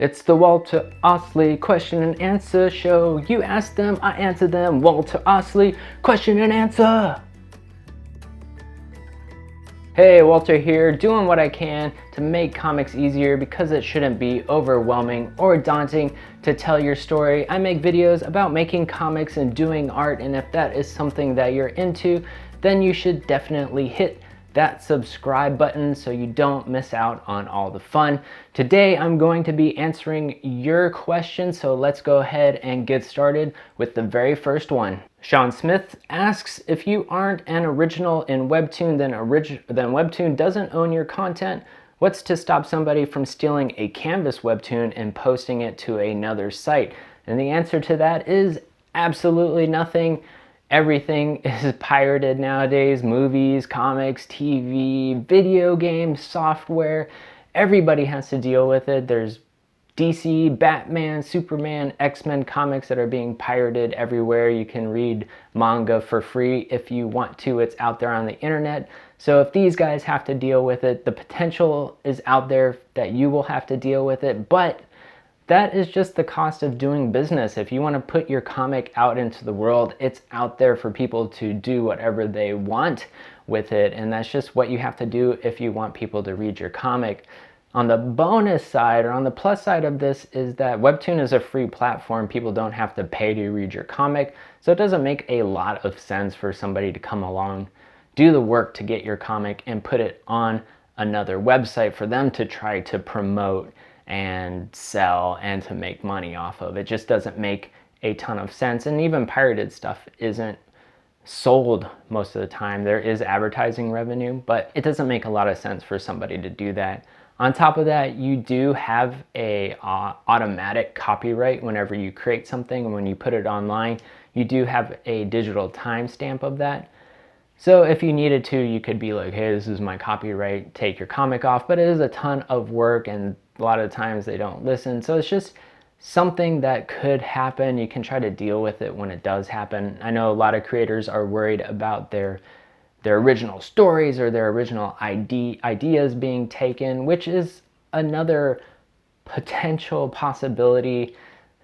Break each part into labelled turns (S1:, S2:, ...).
S1: It's the Walter Ostlie question and answer show. You ask them, I answer them. Walter Ostlie question and answer. Hey, Walter here, doing what I can to make comics easier because it shouldn't be overwhelming or daunting to tell your story. I make videos about making comics and doing art, and if that is something that you're into, then you should definitely hit that subscribe button so you don't miss out on all the fun. Today I'm going to be answering your questions, so let's go ahead and get started with the very first one. Sean Smith asks, if you aren't an original in Webtoon, then Webtoon doesn't own your content. What's to stop somebody from stealing a Canvas Webtoon and posting it to another site? And the answer to that is absolutely nothing. Everything is pirated nowadays. Movies, comics, TV, video games, software. Everybody has to deal with it. There's DC, Batman, Superman, X-Men comics that are being pirated everywhere. You can read manga for free if you want to. It's out there on the internet. So if these guys have to deal with it, the potential is out there that you will have to deal with it. But that is just the cost of doing business. If you want to put your comic out into the world, it's out there for people to do whatever they want with it. And that's just what you have to do if you want people to read your comic. On the bonus side, or on the plus side of this, is that Webtoon is a free platform. People don't have to pay to read your comic. So it doesn't make a lot of sense for somebody to come along, do the work to get your comic and put it on another website for them to try to promote and sell and to make money off of. It just doesn't make a ton of sense. And even pirated stuff isn't sold most of the time. There is advertising revenue, but it doesn't make a lot of sense for somebody to do that. On top of that, you do have a automatic copyright whenever you create something, and when you put it online, you do have a digital timestamp of that. So if you needed to, you could be like, hey, this is my copyright, take your comic off, but it is a ton of work and a lot of times they don't listen. So it's just something that could happen. You can try to deal with it when it does happen. I know a lot of creators are worried about their original stories or their original ideas being taken, which is another potential possibility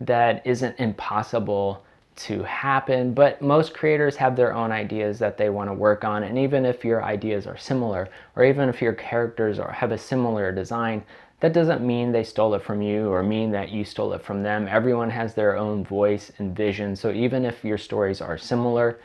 S1: that isn't impossible to happen. But most creators have their own ideas that they want to work on, and even if your ideas are similar, or even if your characters have a similar design, that doesn't mean they stole it from you or mean that you stole it from them. Everyone has their own voice and vision, so even if your stories are similar,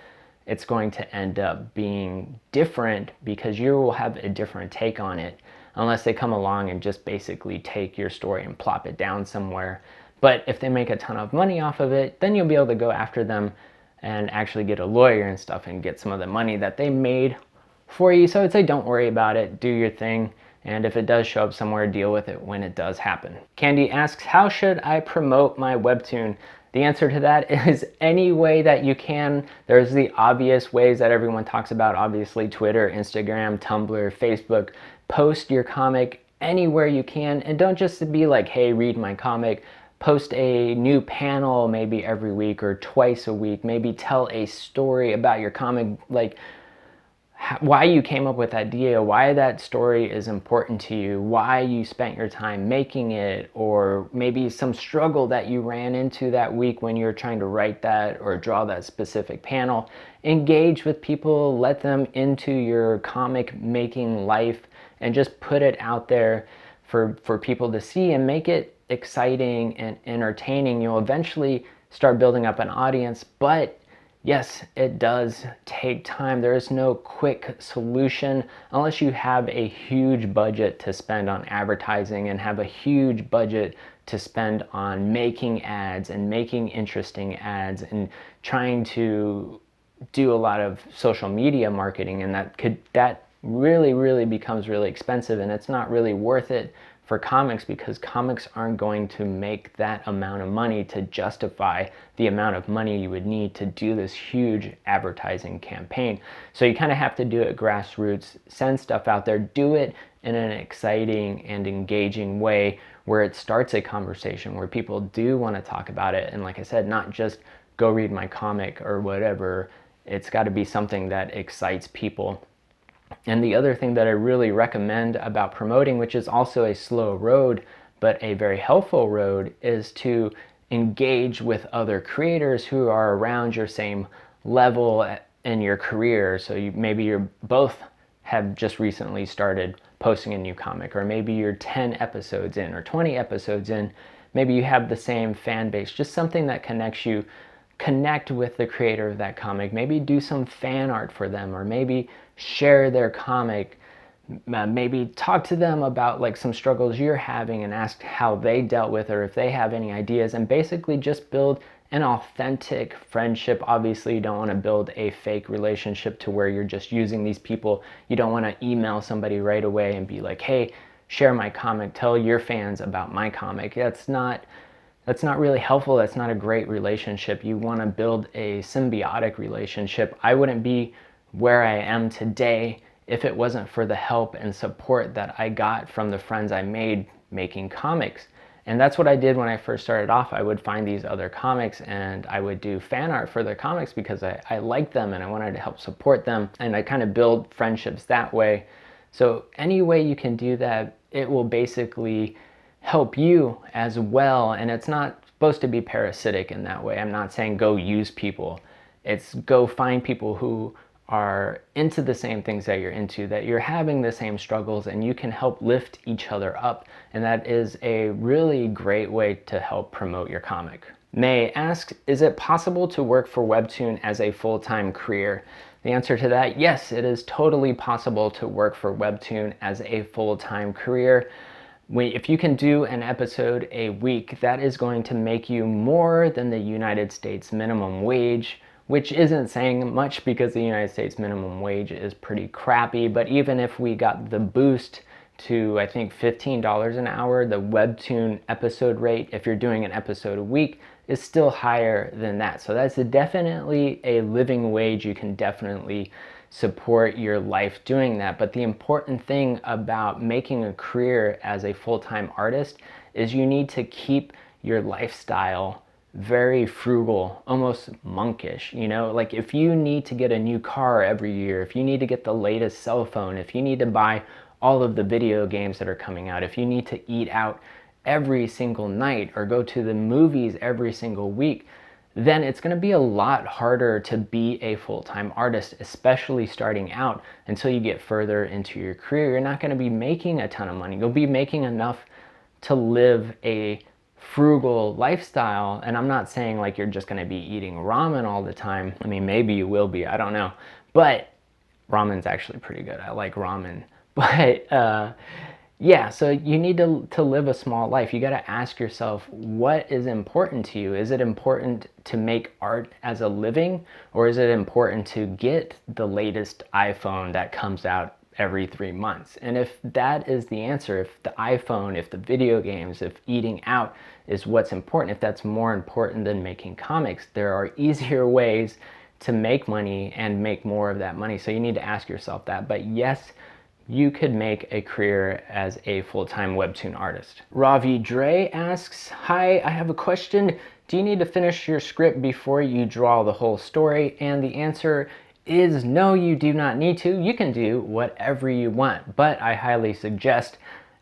S1: it's going to end up being different because you will have a different take on it, unless they come along and just basically take your story and plop it down somewhere. But if they make a ton of money off of it, then you'll be able to go after them and actually get a lawyer and stuff and get some of the money that they made for you. So I'd say don't worry about it, do your thing, and if it does show up somewhere, deal with it when it does happen. Candy asks, how should I promote my Webtoon? The answer to that is any way that you can. There's the obvious ways that everyone talks about, obviously Twitter, Instagram, Tumblr, Facebook. Post your comic anywhere you can, and don't just be like, hey, read my comic. Post a new panel maybe every week or twice a week. Maybe tell a story about your comic, like why you came up with that idea, why that story is important to you, why you spent your time making it, or maybe some struggle that you ran into that week when you were trying to write that or draw that specific panel. Engage with people, let them into your comic making life, and just put it out there for people to see and make it exciting and entertaining. You'll eventually start building up an audience, but yes, it does take time. There is no quick solution unless you have a huge budget to spend on advertising and have a huge budget to spend on making ads and making interesting ads and trying to do a lot of social media marketing, and that really becomes really expensive, and it's not really worth it for comics because comics aren't going to make that amount of money to justify the amount of money you would need to do this huge advertising campaign. So you kind of have to do it grassroots, send stuff out there, do it in an exciting and engaging way where it starts a conversation, where people do want to talk about it. And like I said, not just go read my comic or whatever. It's got to be something that excites people. And the other thing that I really recommend about promoting, which is also a slow road, But a very helpful road is to engage with other creators who are around your same level in your career. So maybe you're both have just recently started posting a new comic, or maybe you're 10 episodes in or 20 episodes in. Maybe you have the same fan base, just something that connects you. Connect with the creator of that comic. Maybe do some fan art for them, or maybe share their comic. Maybe talk to them about like some struggles you're having and ask how they dealt with it, or if they have any ideas, and basically just build an authentic friendship. Obviously, you don't want to build a fake relationship to where you're just using these people. You don't want to email somebody right away and be like, hey, share my comic, tell your fans about my comic. That's not really helpful. That's not a great relationship. You want to build a symbiotic relationship. I wouldn't be where I am today if it wasn't for the help and support that I got from the friends I made making comics. And that's what I did when I first started off. I would find these other comics and I would do fan art for their comics because I liked them and I wanted to help support them. And I kind of build friendships that way. So any way you can do that, it will basically help you as well. And it's not supposed to be parasitic in that way. I'm not saying go use people. It's go find people who are into the same things that you're into, that you're having the same struggles, and you can help lift each other up. And that is a really great way to help promote your comic. May asks, is it possible to work for Webtoon as a full-time career? The answer to that, yes, it is totally possible to work for Webtoon as a full-time career. If you can do an episode a week, that is going to make you more than the United States minimum wage, which isn't saying much because the United States minimum wage is pretty crappy. But even if we got the boost to, I think, $15 an hour, the Webtoon episode rate, if you're doing an episode a week, is still higher than that. So that's definitely a living wage. You can definitely support your life doing that. But the important thing about making a career as a full-time artist is you need to keep your lifestyle very frugal, almost monkish. You know, like if you need to get a new car every year, if you need to get the latest cell phone, if you need to buy all of the video games that are coming out, if you need to eat out every single night or go to the movies every single week, then it's going to be a lot harder to be a full-time artist, especially starting out. Until you get further into your career, you're not going to be making a ton of money. You'll be making enough to live a frugal lifestyle. And I'm not saying like you're just going to be eating ramen all the time. I mean, maybe you will be, I don't know. But ramen's actually pretty good. I like ramen. But yeah, so you need to live a small life. You got to ask yourself, what is important to you? Is it important to make art as a living, or is it important to get the latest iPhone that comes out every 3 months? And if that is the answer, if the iPhone, if the video games, if eating out is what's important, if that's more important than making comics, there are easier ways to make money and make more of that money. So you need to ask yourself that. But yes, you could make a career as a full-time Webtoon artist. Ravi Dre asks, hi, I have a question. Do you need to finish your script before you draw the whole story? And the answer is no, you do not need to. You can do whatever you want, but I highly suggest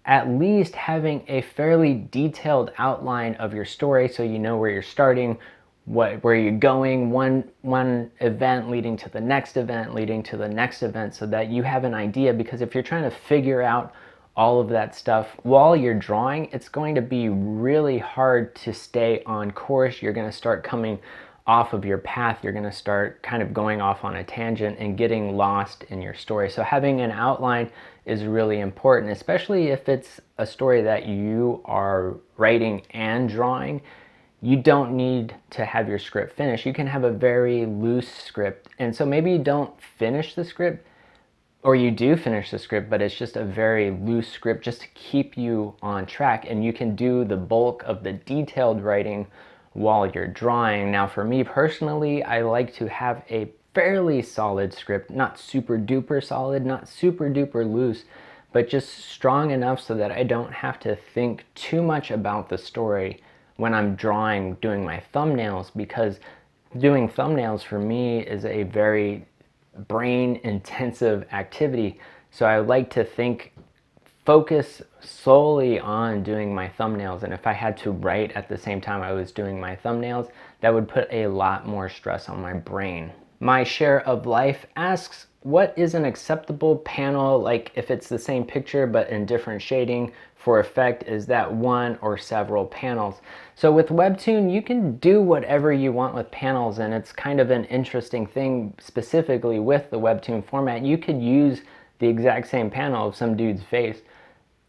S1: at least having a fairly detailed outline of your story so you know where you're starting, where you're going, one event leading to the next event, leading to the next event, so that you have an idea. Because if you're trying to figure out all of that stuff while you're drawing, it's going to be really hard to stay on course. You're going to start coming off of your path. You're going to start kind of going off on a tangent and getting lost in your story. So having an outline is really important, especially if it's a story that you are writing and drawing. You don't need to have your script finished. You can have a very loose script. And so maybe you don't finish the script, or you do finish the script, but it's just a very loose script just to keep you on track. And you can do the bulk of the detailed writing while you're drawing. Now, for me personally, I like to have a fairly solid script, not super duper solid, not super duper loose, but just strong enough so that I don't have to think too much about the story when I'm drawing, doing my thumbnails, because doing thumbnails for me is a very brain intensive activity. So I like to think focus solely on doing my thumbnails. And if I had to write at the same time I was doing my thumbnails, that would put a lot more stress on my brain. My Share of Life asks, what is an acceptable panel, like if it's the same picture but in different shading for effect? Is that one or several panels? So with Webtoon, you can do whatever you want with panels, and it's kind of an interesting thing specifically with the Webtoon format. You could use the exact same panel of some dude's face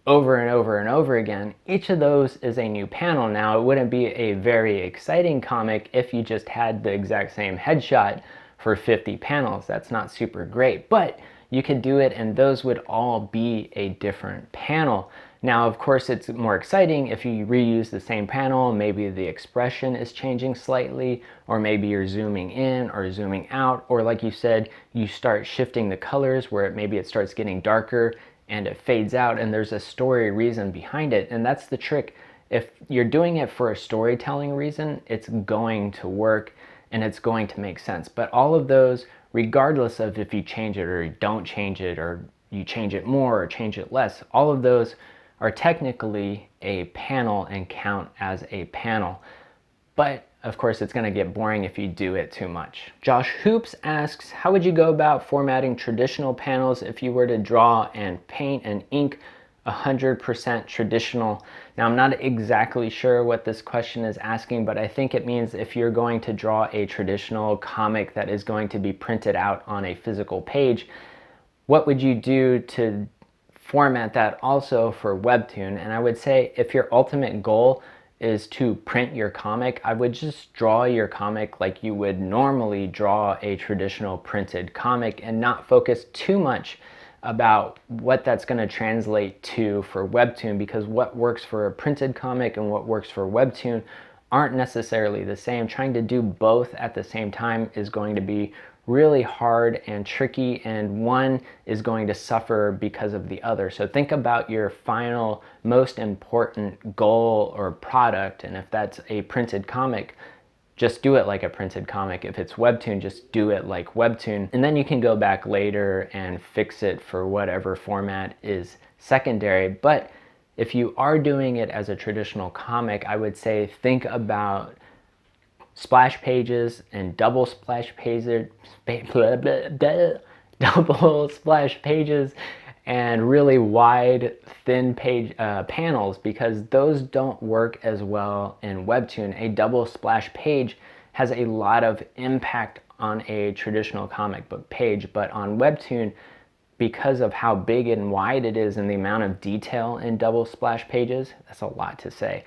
S1: over and over and over again. Each of those is a new panel. Now, it wouldn't be a very exciting comic if you just had the exact same headshot for 50 panels. That's not super great, but you could do it and those would all be a different panel. Now, of course, it's more exciting if you reuse the same panel. Maybe the expression is changing slightly, or maybe you're zooming in or zooming out, or like you said, you start shifting the colors where maybe it starts getting darker and it fades out, and there's a story reason behind it. And that's the trick. If you're doing it for a storytelling reason, it's going to work and it's going to make sense. But all of those, regardless of if you change it or you don't change it, or you change it more or change it less, all of those are technically a panel and count as a panel. But of course, it's going to get boring if you do it too much. Josh Hoops asks, how would you go about formatting traditional panels if you were to draw and paint and ink 100% traditional? Now, I'm not exactly sure what this question is asking, but I think it means if you're going to draw a traditional comic that is going to be printed out on a physical page, what would you do to format that also for Webtoon? And I would say if your ultimate goal is to print your comic, I would just draw your comic like you would normally draw a traditional printed comic and not focus too much about what that's going to translate to for Webtoon, because what works for a printed comic and what works for Webtoon aren't necessarily the same. Trying to do both at the same time is going to be really hard and tricky, and one is going to suffer because of the other. So think about your final most important goal or product, and if that's a printed comic, just do it like a printed comic. If it's Webtoon, just do it like Webtoon, and then you can go back later and fix it for whatever format is secondary. But if you are doing it as a traditional comic, I would say think about splash pages and double splash pages, double splash pages, and really wide, thin page panels, because those don't work as well in Webtoon. A double splash page has a lot of impact on a traditional comic book page, but on Webtoon, because of how big and wide it is and the amount of detail in double splash pages, that's a lot to say.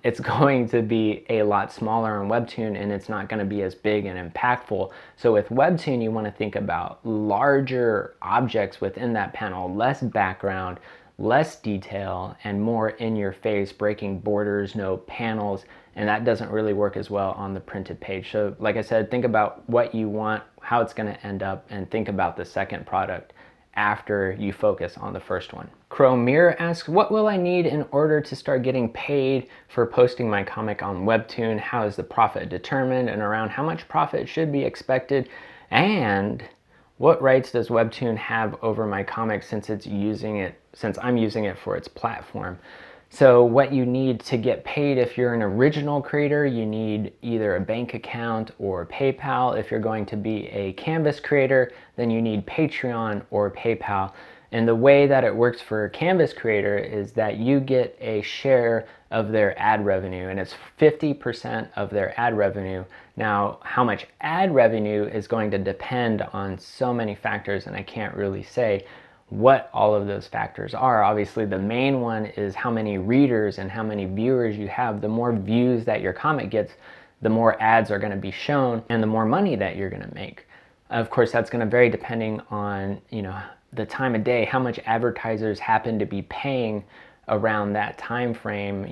S1: It's going to be a lot smaller on Webtoon, and it's not going to be as big and impactful. So with Webtoon, you want to think about larger objects within that panel, less background, less detail, and more in your face, breaking borders, no panels, and that doesn't really work as well on the printed page. So like I said, think about what you want, how it's going to end up, and think about the second product after you focus on the first one. Cromir asks, what will I need in order to start getting paid for posting my comic on Webtoon? How is the profit determined, and around how much profit should be expected? And what rights does Webtoon have over my comic since I'm using it for its platform? So what you need to get paid, if you're an original creator, you need either a bank account or PayPal. If you're going to be a Canvas creator, then you need Patreon or PayPal. And the way that it works for a Canvas creator is that you get a share of their ad revenue, and it's 50% of their ad revenue. Now, how much ad revenue is going to depend on so many factors, and I can't really say what all of those factors are. Obviously, the main one is how many readers and how many viewers you have. The more views that your comic gets, the more ads are going to be shown and the more money that you're going to make. Of course, that's going to vary depending on, the time of day, how much advertisers happen to be paying around that time frame,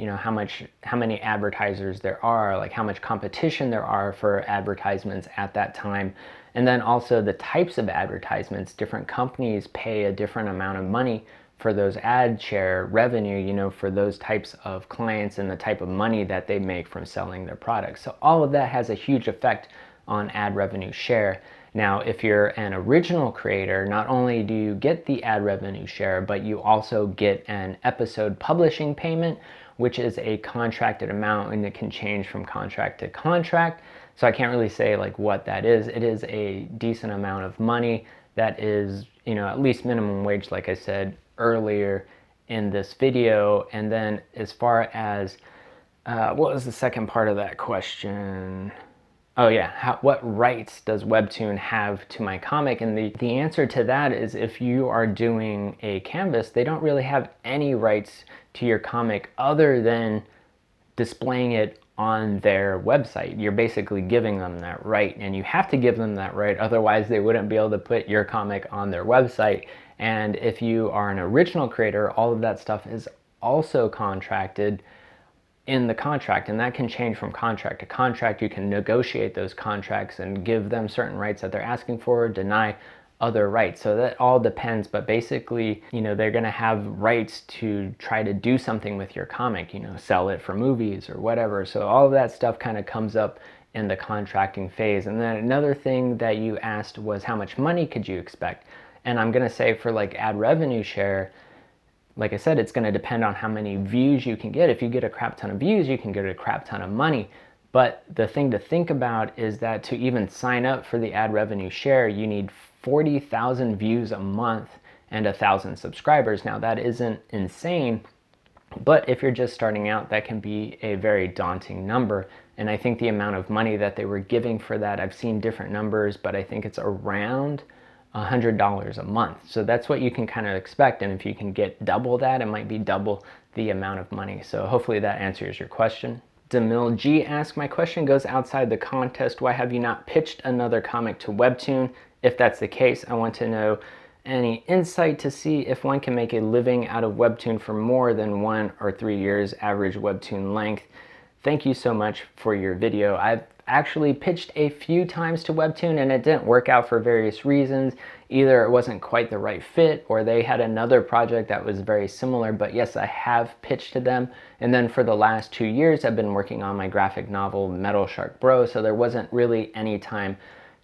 S1: how many advertisers there are, like how much competition there are for advertisements at that time. And then also the types of advertisements. Different companies pay a different amount of money for those ad share revenue, for those types of clients and the type of money that they make from selling their products. So all of that has a huge effect on ad revenue share. Now, if you're an original creator, not only do you get the ad revenue share, but you also get an episode publishing payment, which is a contracted amount, and it can change from contract to contract. So I can't really say like what that is. It is a decent amount of money that is, at least minimum wage, like I said earlier in this video. And then as far as, what was the second part of that question? Oh yeah, what rights does Webtoon have to my comic? And the answer to that is, if you are doing a canvas, they don't really have any rights to your comic other than displaying it on their website. You're basically giving them that right, and you have to give them that right, otherwise they wouldn't be able to put your comic on their website. And if you are an original creator, all of that stuff is also contracted in the contract, and that can change from contract to contract. You can negotiate those contracts and give them certain rights that they're asking for, deny other rights. So that all depends, but basically, they're going to have rights to try to do something with your comic, sell it for movies or whatever. So all of that stuff kind of comes up in the contracting phase. And then another thing that you asked was, how much money could you expect? And I'm going to say, for like ad revenue share, like I said, it's going to depend on how many views you can get. If you get a crap ton of views, you can get a crap ton of money. But the thing to think about is that to even sign up for the ad revenue share, you need 40,000 views a month and 1,000 subscribers. Now that isn't insane, but if you're just starting out, that can be a very daunting number. And I think the amount of money that they were giving for that, I've seen different numbers, but I think it's around $100 a month. So that's what you can kind of expect. And if you can get double that, it might be double the amount of money. So hopefully that answers your question. Demil G asks, my question goes outside the contest. Why have you not pitched another comic to Webtoon? If that's the case, I want to know any insight to see if one can make a living out of Webtoon for more than 1 or 3 years average Webtoon length. Thank you so much for your video. I've actually pitched a few times to Webtoon and it didn't work out for various reasons. Either it wasn't quite the right fit, or they had another project that was very similar. But yes, I have pitched to them. And then for the last 2 years, I've been working on my graphic novel, Metal Shark Bro. So there wasn't really any time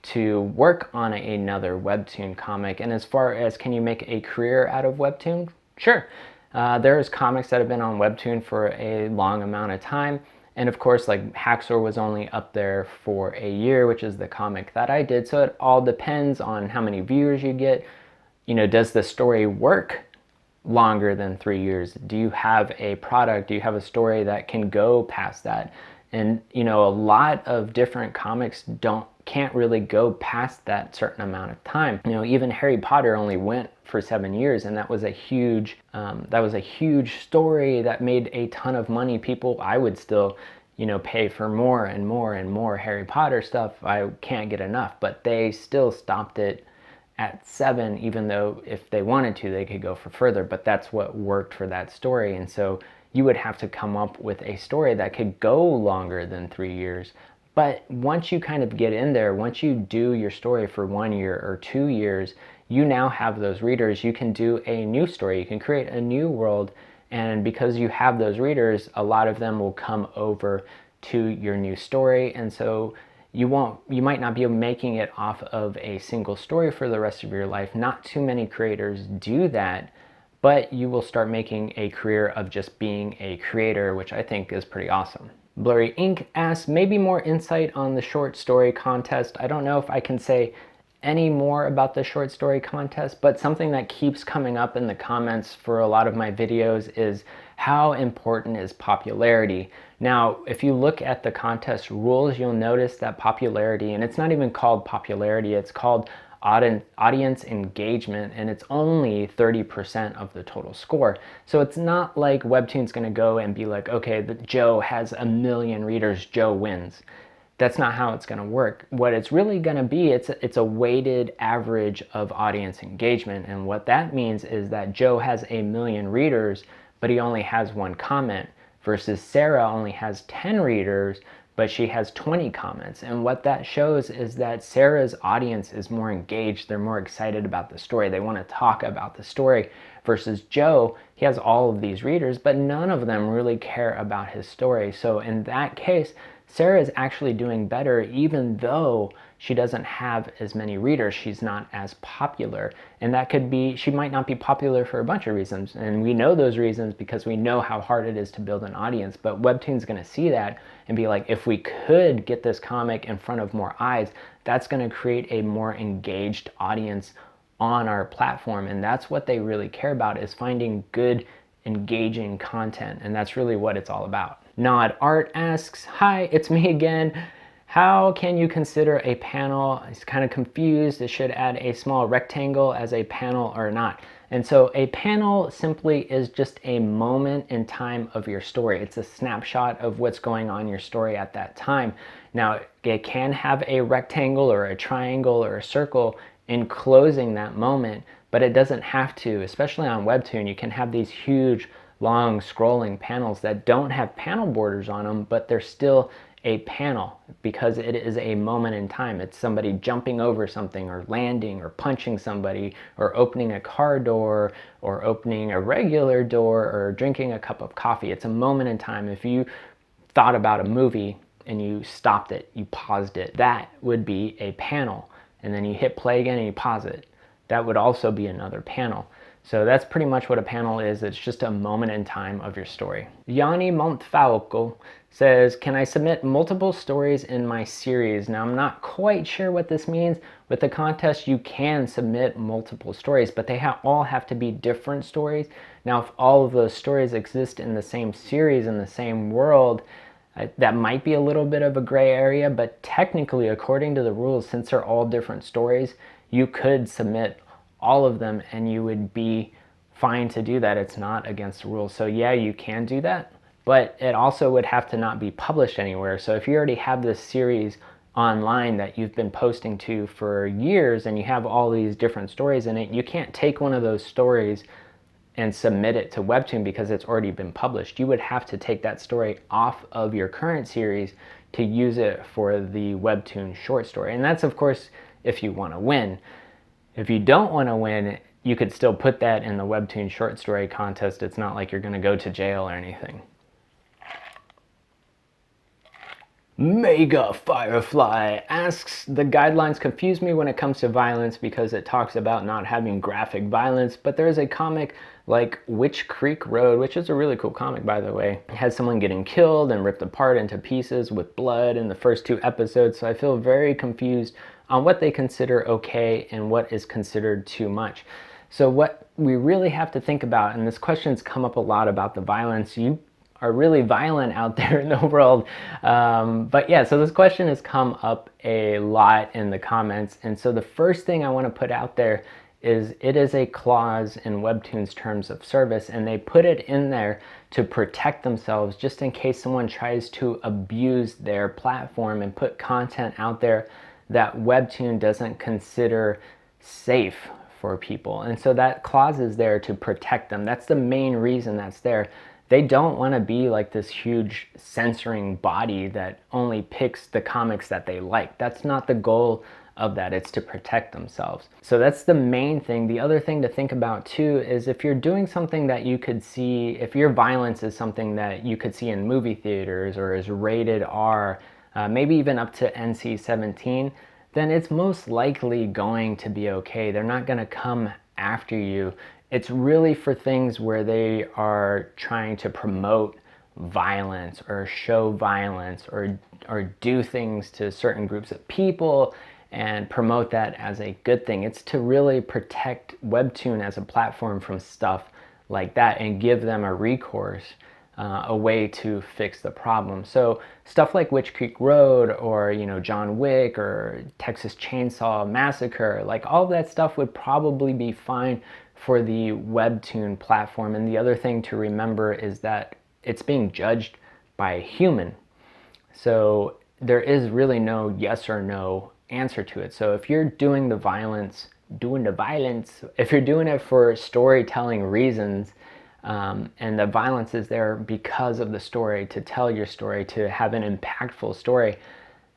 S1: to work on another Webtoon comic. And as far as, can you make a career out of Webtoon? Sure. There's comics that have been on Webtoon for a long amount of time. And of course, like Hacksaw was only up there for a year, which is the comic that I did. So it all depends on how many viewers you get. Does the story work longer than 3 years? Do you have a product? Do you have a story that can go past that? And a lot of different comics can't really go past that certain amount of time. Even Harry Potter only went for 7 years, and that was a huge story that made a ton of money. I would still pay for more and more and more Harry Potter stuff. I can't get enough, but they still stopped it at 7, even though if they wanted to, they could go for further. But that's what worked for that story. And so you would have to come up with a story that could go longer than 3 years. But once you kind of get in there, once you do your story for 1 year or 2 years, you now have those readers. You can do a new story. You can create a new world. And because you have those readers, a lot of them will come over to your new story. And so you might not be making it off of a single story for the rest of your life. Not too many creators do that, but you will start making a career of just being a creator, which I think is pretty awesome. Blurry Ink asks, maybe more insight on the short story contest. I don't know if I can say any more about the short story contest, but something that keeps coming up in the comments for a lot of my videos is how important is popularity. Now, if you look at the contest rules, you'll notice that popularity, and it's not even called popularity, it's called audience engagement, and it's only 30% of the total score. So it's not like Webtoon's going to go and be like, okay, Joe has 1 million readers, Joe wins. That's not how it's going to work. What it's really going to be, it's a weighted average of audience engagement. And what that means is that Joe has 1 million readers, but he only has 1 comment, versus Sarah only has 10 readers, but she has 20 comments. And what that shows is that Sarah's audience is more engaged. They're more excited about the story. They want to talk about the story, versus Joe, he has all of these readers, but none of them really care about his story. So in that case, Sarah is actually doing better even though she doesn't have as many readers. She's not as popular. And that could be, she might not be popular for a bunch of reasons. And we know those reasons because we know how hard it is to build an audience. But Webtoon's going to see that and be like, if we could get this comic in front of more eyes, that's going to create a more engaged audience on our platform. And that's what they really care about, is finding good, engaging content. And that's really what it's all about. Nod Art asks, hi, it's me again. How can you consider a panel? He's kind of confused. It should add a small rectangle as a panel or not. And so a panel simply is just a moment in time of your story. It's a snapshot of what's going on in your story at that time. Now, it can have a rectangle or a triangle or a circle enclosing that moment, but it doesn't have to. Especially on Webtoon, you can have these huge, long scrolling panels that don't have panel borders on them, but they're still a panel because it is a moment in time. It's somebody jumping over something or landing or punching somebody or opening a car door or opening a regular door or drinking a cup of coffee. It's a moment in time. If you thought about a movie and you stopped it, you paused it, that would be a panel. And then you hit play again and you pause it. That would also be another panel. So that's pretty much what a panel is. It's just a moment in time of your story. Yanni Montfalco says, can I submit multiple stories in my series? Now, I'm not quite sure what this means. With the contest, you can submit multiple stories, but they all have to be different stories. Now, if all of those stories exist in the same series, in the same world, that might be a little bit of a gray area, but technically, according to the rules, since they're all different stories, you could submit all of them and you would be fine to do that. It's not against the rules. So yeah, you can do that, but it also would have to not be published anywhere. So if you already have this series online that you've been posting to for years and you have all these different stories in it, you can't take one of those stories and submit it to Webtoon because it's already been published. You would have to take that story off of your current series to use it for the Webtoon short story. And that's, of course, if you want to win. If you don't want to win, you could still put that in the Webtoon short story contest. It's not like you're going to go to jail or anything. Mega Firefly asks, the guidelines confuse me when it comes to violence because it talks about not having graphic violence, but there is a comic like Witch Creek Road, which is a really cool comic, by the way. It has someone getting killed and ripped apart into pieces with blood in the first 2 episodes, so I feel very confused on what they consider okay and what is considered too much. So what we really have to think about, and this question's come up a lot about the violence, you are really violent out there in the world. But yeah, so this question has come up a lot in the comments. And so the first thing I want to put out there is it is a clause in Webtoon's terms of service, and they put it in there to protect themselves just in case someone tries to abuse their platform and put content out there that Webtoon doesn't consider safe for people. And so that clause is there to protect them. That's the main reason that's there. They don't want to be like this huge censoring body that only picks the comics that they like. That's not the goal of that. It's to protect themselves. So that's the main thing. The other thing to think about too is if you're doing something that you could see, if your violence is something that you could see in movie theaters or is rated R, maybe even up to NC-17, then it's most likely going to be okay. They're not going to come after you. It's really for things where they are trying to promote violence or show violence or do things to certain groups of people and promote that as a good thing. It's to really protect Webtoon as a platform from stuff like that and give them a recourse, a way to fix the problem. So stuff like Witch Creek Road or, you know, John Wick or Texas Chainsaw Massacre, like all that stuff would probably be fine for the Webtoon platform. And the other thing to remember is that it's being judged by a human. So there is really no yes or no answer to it. So if you're doing the violence, if you're doing it for storytelling reasons, and the violence is there because of the story, to tell your story, to have an impactful story,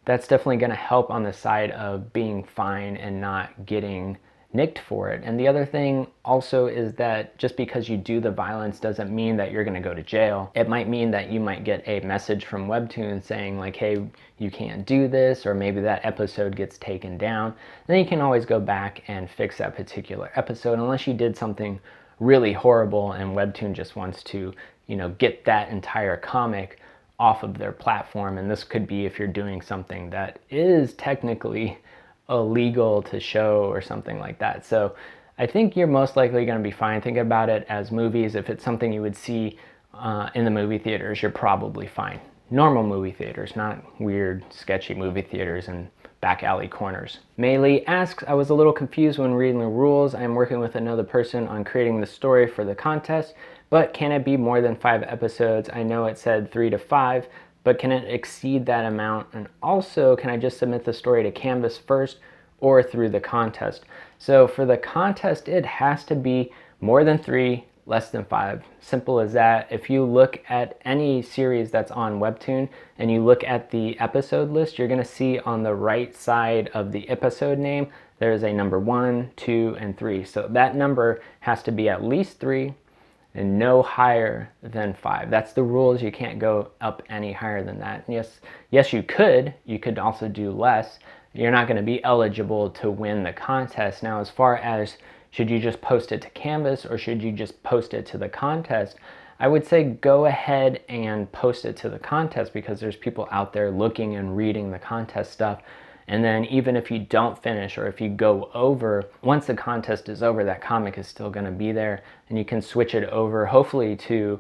S1: that's definitely going to help on the side of being fine and not getting nicked for it. And the other thing also is that just because you do the violence doesn't mean that you're going to go to jail. It might mean that you might get a message from Webtoon saying like, hey, you can't do this, or maybe that episode gets taken down. Then you can always go back and fix that particular episode, unless you did something really horrible and Webtoon just wants to, you know, get that entire comic off of their platform. And this could be if you're doing something that is technically illegal to show or something like that. So I think you're most likely going to be fine. Think about it as movies. If it's something you would see in the movie theaters, you're probably fine. Normal movie theaters, not weird, sketchy movie theaters and back alley corners. Maylee asks, I was a little confused when reading the rules. I am working with another person on creating the story for the contest, but can it be more than 5 episodes? I know it said 3 to 5, but can it exceed that amount? And also, can I just submit the story to Canvas first or through the contest? So for the contest, it has to be more than 3, less than 5. Simple as that. If you look at any series that's on Webtoon and you look at the episode list, you're going to see on the right side of the episode name, there's a number 1, 2, and 3. So that number has to be at least 3 and no higher than 5. That's the rules. You can't go up any higher than that. Yes, you could also do less. You're not going to be eligible to win the contest. Now, as far as should you just post it to Canvas or should you just post it to the contest, I would say go ahead and post it to the contest, because there's people out there looking and reading the contest stuff. And then even if you don't finish or if you go over, once the contest is over, that comic is still going to be there and you can switch it over hopefully to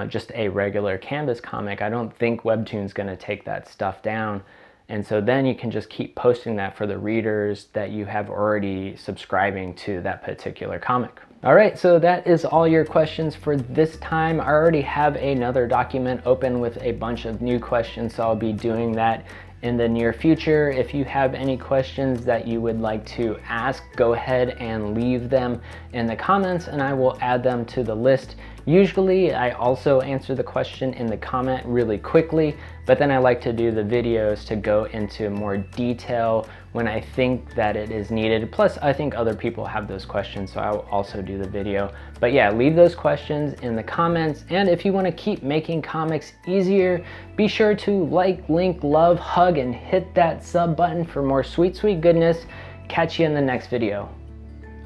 S1: just a regular Canvas comic. I don't think Webtoon's going to take that stuff down. And so then you can just keep posting that for the readers that you have already subscribing to that particular comic. All right, so that is all your questions for this time. I already have another document open with a bunch of new questions, so I'll be doing that in the near future. If you have any questions that you would like to ask, go ahead and leave them in the comments and I will add them to the list. Usually I also answer the question in the comment really quickly, but then I like to do the videos to go into more detail when I think that it is needed. Plus, I think other people have those questions, so I will also do the video. But yeah, leave those questions in the comments. And if you want to keep making comics easier, be sure to like, link, love, hug, and hit that sub button for more sweet, sweet goodness. Catch you in the next video.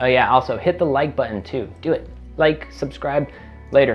S1: Oh yeah, also hit the like button too. Do it. Like, subscribe. Later.